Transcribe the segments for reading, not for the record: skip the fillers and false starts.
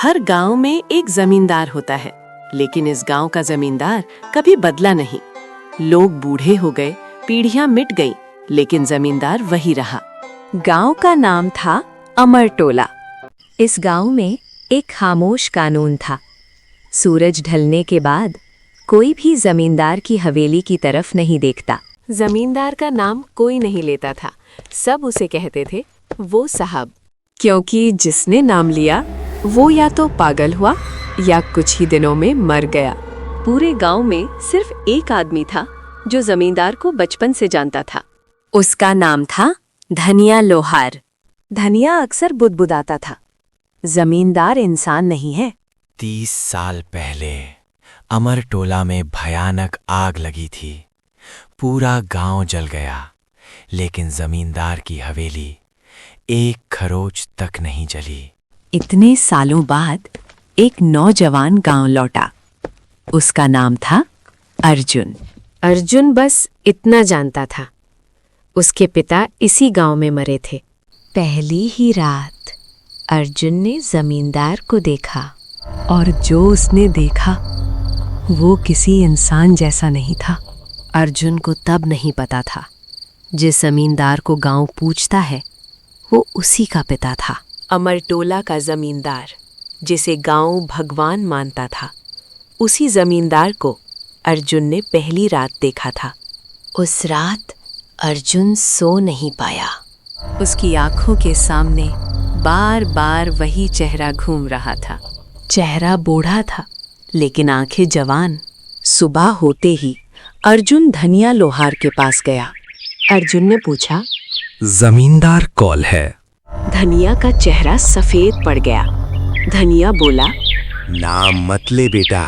हर गांव में एक जमींदार होता है, लेकिन इस गांव का जमींदार कभी बदला नहीं। लोग बूढ़े हो गए, पीढ़ियां मिट गईं, लेकिन जमींदार वही रहा। गांव का नाम था अमरटोला। इस गांव में एक खामोश कानून था। सूरज ढलने के बाद कोई भी जमींदार की हवेली की तरफ नहीं देखता। जमींदार का नाम कोई नहीं लेता था, सब उसे कहते थे वो साहब, क्योंकि जिसने नाम लिया वो या तो पागल हुआ या कुछ ही दिनों में मर गया। पूरे गांव में सिर्फ एक आदमी था जो जमींदार को बचपन से जानता था। उसका नाम था धनिया लोहार। धनिया अक्सर बुदबुदाता था, जमींदार इंसान नहीं है। 30 साल पहले अमरटोला में भयानक आग लगी थी। पूरा गांव जल गया, लेकिन जमींदार की हवेली एक खरोच तक नहीं जली। इतने सालों बाद एक नौजवान गांव लौटा। उसका नाम था अर्जुन। अर्जुन बस इतना जानता था, उसके पिता इसी गांव में मरे थे। पहली ही रात अर्जुन ने जमींदार को देखा, और जो उसने देखा वो किसी इंसान जैसा नहीं था। अर्जुन को तब नहीं पता था, जिस जमींदार को गांव पूछता है वो उसी का पिता था। अमरटोला का जमींदार, जिसे गांव भगवान मानता था, उसी जमींदार को अर्जुन ने पहली रात देखा था। उस रात अर्जुन सो नहीं पाया। उसकी आंखों के सामने बार बार वही चेहरा घूम रहा था। चेहरा बूढ़ा था, लेकिन आंखें जवान। सुबह होते ही अर्जुन धनिया लोहार के पास गया। अर्जुन ने पूछा, जमींदार कौन है? धनिया का चेहरा सफेद पड़ गया। धनिया बोला, नाम मत ले बेटा,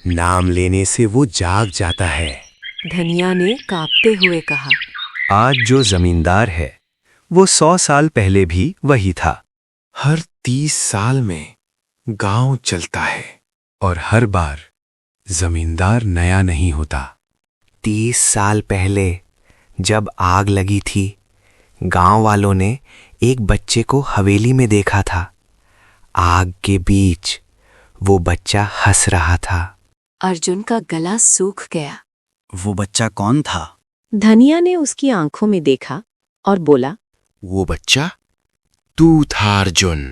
नाम लेने से वो जाग जाता है। धनिया ने कांपते हुए कहा, आज जो जमींदार है वो 100 साल पहले भी वही था। हर 30 साल में गांव चलता है, और हर बार जमींदार नया नहीं होता। 30 साल पहले जब आग लगी थी, गांव वालों ने एक बच्चे को हवेली में देखा था। आग के बीच वो बच्चा हंस रहा था। अर्जुन का गला सूख गया। वो बच्चा कौन था? धनिया ने उसकी आंखों में देखा और बोला, वो बच्चा तू था अर्जुन।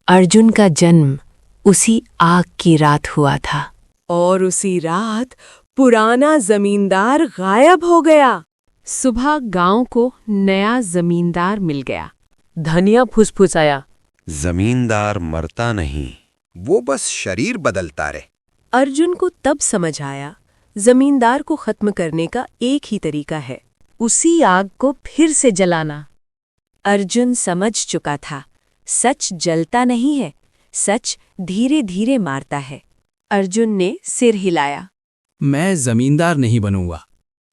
अर्जुन का जन्म उसी आग की रात हुआ था। और उसी रात पुराना जमींदार गायब हो गया। सुबह गांव को नया जमींदार मिल गया। धनिया फुसफुसाया, जमींदार मरता नहीं, वो बस शरीर बदलता रहे। अर्जुन को तब समझ आया, जमींदार को खत्म करने का एक ही तरीका है, उसी आग को फिर से जलाना। अर्जुन समझ चुका था, सच जलता नहीं है, सच धीरे धीरे मारता है। अर्जुन ने सिर हिलाया, मैं जमींदार नहीं बनूंगा।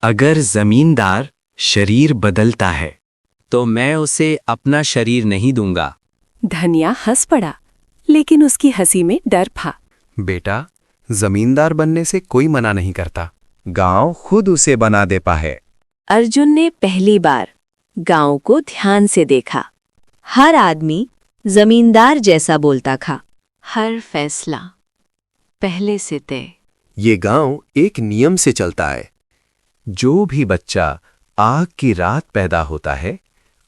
अगर जमींदार शरीर बदलता है तो मैं उसे अपना शरीर नहीं दूंगा। धनिया हंस पड़ा, लेकिन उसकी हंसी में डर था। बेटा, जमींदार बनने से कोई मना नहीं करता, गांव खुद उसे बना दे पाए। अर्जुन ने पहली बार गांव को ध्यान से देखा। हर आदमी जमींदार जैसा बोलता था। हर फैसला पहले से तय। ये गांव एक नियम से चलता है। जो भी बच्चा आग की रात पैदा होता है,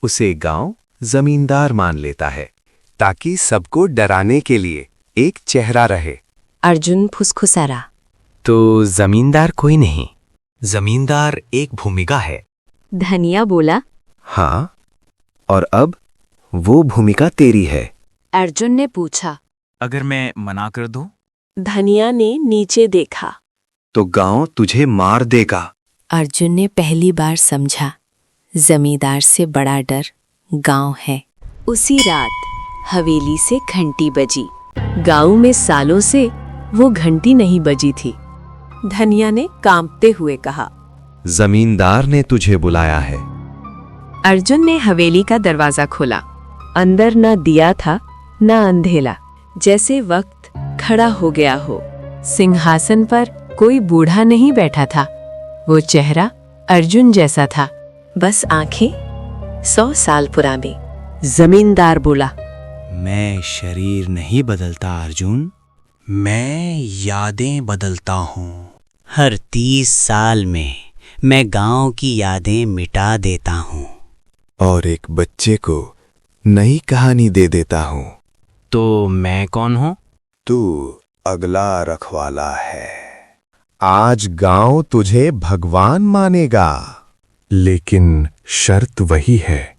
उसे गांव जमींदार मान लेता है, ताकि सबको डराने के लिए एक चेहरा रहे। अर्जुन फुसफुसारा, तो जमींदार कोई नहीं, जमींदार एक भूमिका है। धनिया बोला, हाँ, और अब वो भूमिका तेरी है। अर्जुन ने पूछा, अगर मैं मना कर दूं? धनिया ने नीचे देखा, तो गांव तुझे मार देगा। अर्जुन ने पहली बार समझा, जमींदार से बड़ा डर गांव है। उसी रात हवेली से घंटी बजी। गांव में सालों से वो घंटी नहीं बजी थी। धनिया ने कांपते हुए कहा, जमींदार ने तुझे बुलाया है। अर्जुन ने हवेली का दरवाजा खोला। अंदर न दिया था न अंधेला, जैसे वक्त खड़ा हो गया हो। सिंहासन पर कोई बूढ़ा नहीं बैठा था, वो चेहरा अर्जुन जैसा था, बस आंखें 100 साल पुरानी। जमींदार बोला, मैं शरीर नहीं बदलता अर्जुन, मैं यादें बदलता हूँ। हर 30 साल में मैं गांव की यादें मिटा देता हूँ। और एक बच्चे को नई कहानी दे देता हूँ। तो मैं कौन हूँ? तू अगला रखवाला है। आज गांव तुझे भगवान मानेगा। लेकिन शर्त वही है,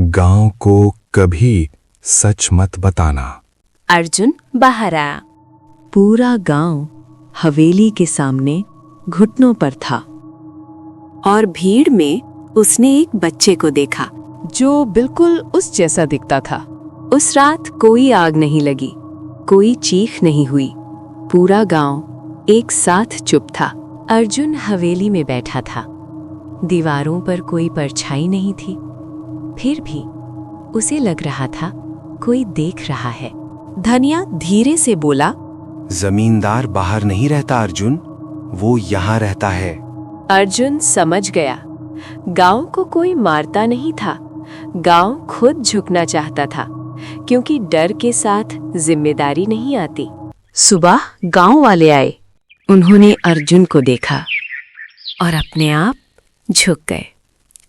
गांव को कभी सच मत बताना। अर्जुन बाहर आया। पूरा गांव हवेली के सामने घुटनों पर था और भीड़ में उसने एक बच्चे को देखा जो बिल्कुल उस जैसा दिखता था। उस रात कोई आग नहीं लगी, कोई चीख नहीं हुई। पूरा गांव एक साथ चुप था। अर्जुन हवेली में बैठा था। दीवारों पर कोई परछाई नहीं थी, फिर भी उसे लग रहा था कोई देख रहा है। धनिया धीरे से बोला, जमींदार बाहर नहीं रहता अर्जुन, वो यहाँ रहता है। अर्जुन समझ गया, गांव को कोई मारता नहीं था, गांव खुद झुकना चाहता था, क्योंकि डर के साथ जिम्मेदारी नहीं आती। सुबह गांव वाले आए। उन्होंने अर्जुन को देखा और अपने आप झुक गए।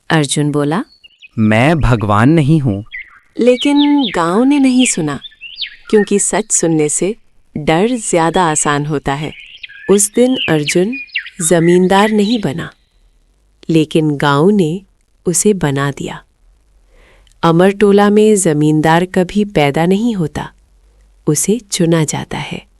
अर्जुन बोला, मैं भगवान नहीं हूँ। लेकिन गांव ने नहीं सुना, क्योंकि सच सुनने से डर ज्यादा आसान होता है। उस दिन अर्जुन जमींदार नहीं बना, लेकिन गांव ने उसे बना दिया। अमरटोला में जमींदार कभी पैदा नहीं होता, उसे चुना जाता है।